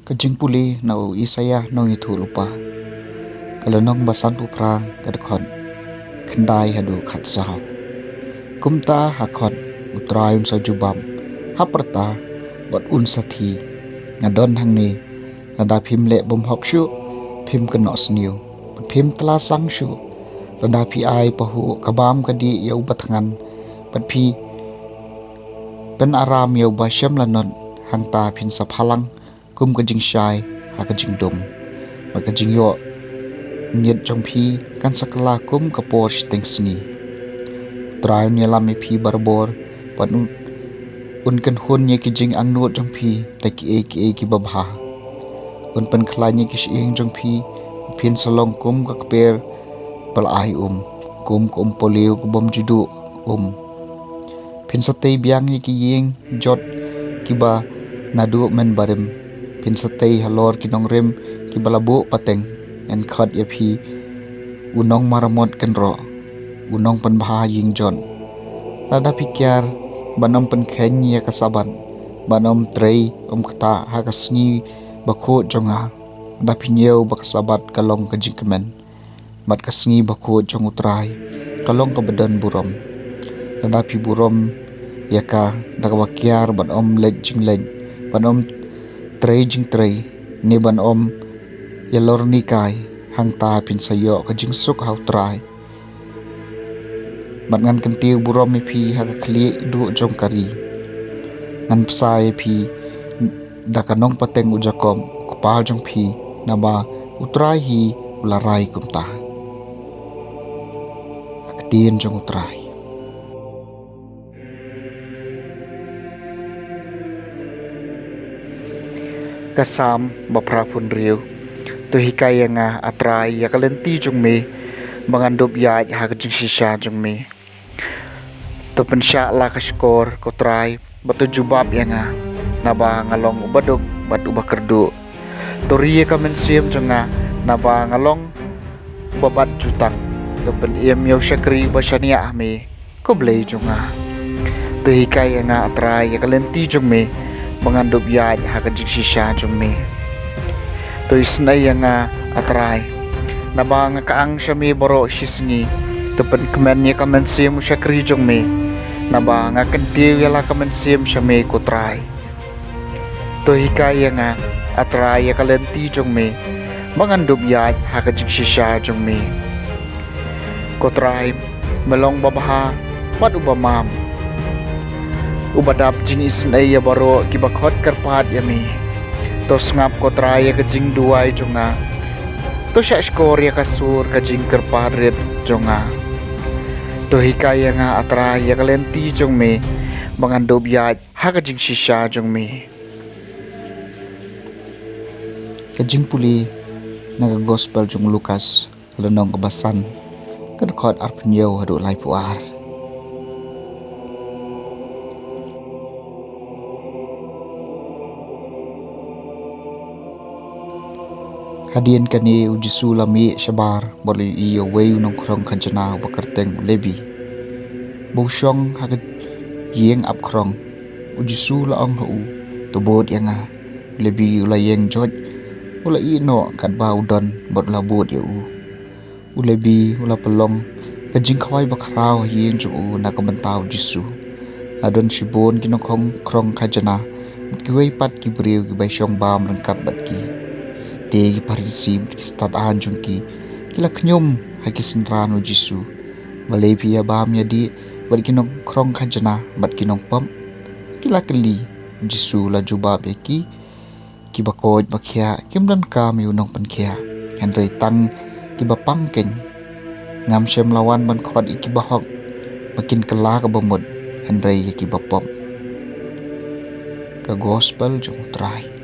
Kajing puli na isaya nong itu lupa. Kalau nong basan puprang kadakon kendai hadu khat sahau. Kumta hakon utrayun sa jubam. Haperta bat unsathi ngadon hang ni nada phim le bom hok shu phim kenos niu phim tla sang shu nada phi ai pahu kabam kadi yau batngan pat phi pen aram yau ba shem lanon hang ta phin sa phalang kum kajing shai ha kajing dum ba kajing yo nhiet jong phi kan sakla kum kapor teng sni trai ni lam phi barbor pan un kan hun ye ki jing ang not jong phi ta ki ki babha un pan khla ni ki ing jong phi phin salong kum ka per pal ai kum poliu ku bom judu phin satei biang ni ki yeng jot ki ba nadu men barim phin satei halor ki nong rem ki balabu pateng en khat ye phi unong maramot kan ro unong pan bha ying jon nada pikyar banom pen khenya kasaban banom trei kata ha kasni bakho jonga da phinyeu baksabat kalong kajikmen mat kasni bakho jong utrai kalong ka badan burom da phi burom yaka da bakyar banom lej jing lej banom trei jing trei ne banom yalor ni kai hang ta pin sayo kajing suk hau trai bat ngan kan tiu burom mi phi ha khli du jong kari ngan psai phi da kanong pateng ujakom pa jong phi na ba utrai hi ularai kumta aktien jong utrai kasam bapra pun riu to hikaya nga atrai yakalenti jong me mangandop ya ha kajing shisha jong me to pensya la ka skor ko try batu jubab yang na ba ngalong ubadok bat ubakerdu to riye ka mensiem jonga na ba ngalong babat jutang to pen iem yo shakri ba shania me ko blei jonga to hikaya nga atrai ya kalenti jong me mangandop ya ha ka jing shisha jong me to isnay nga atrai na ba nga kaang siya me boro shisni to pen kemen ya ka mensiem shakri jong me na ba nga kantiu yala kamensim siya me kutray to hikaya nga atray ya kalenti jong me mangandub yad hakajik shisha jong me kutray melong babaha pat ubamam ubadap jing isnay ya baro kibakot karpat ya me to ngap kutray ya kajing duay jonga to siya skor ya kasur kajing karpat red jonga to hikaya nga atra ya kalenti jong me mangandop yad hakajing shisha jong me kajing puli naga gospel jong Lukas lanong kabasan kadkot arpenyo hadu lai puar hadien kani ujisu lami shabar boli iyo wei nong krong kanjana bakarteng lebi boshong hagat yeng ap krong ujisu la ong hu to bod yanga lebi ula yeng jot ula i no kat ba udon bot la bod yu ulebi ula pelong kajing khwai bakrao yeng ju na kamantau jisu adon shibon kinokong krong kanjana kiwei pat ki briu ki bai shong bam rangkat bat ki te parisi stad anjung ki kila knyum hakisin rano jisu malepi ya bam ya di bat kinong krong khajana bat kinong pam kila kali jisu la jubab ki bakoj bakhya kimdan kam yu nong pankhya henrei tang ki bapang ken ngam shem lawan ban khod iki bahok makin kala ka bamud henrei ki bapom ka gospel jong trai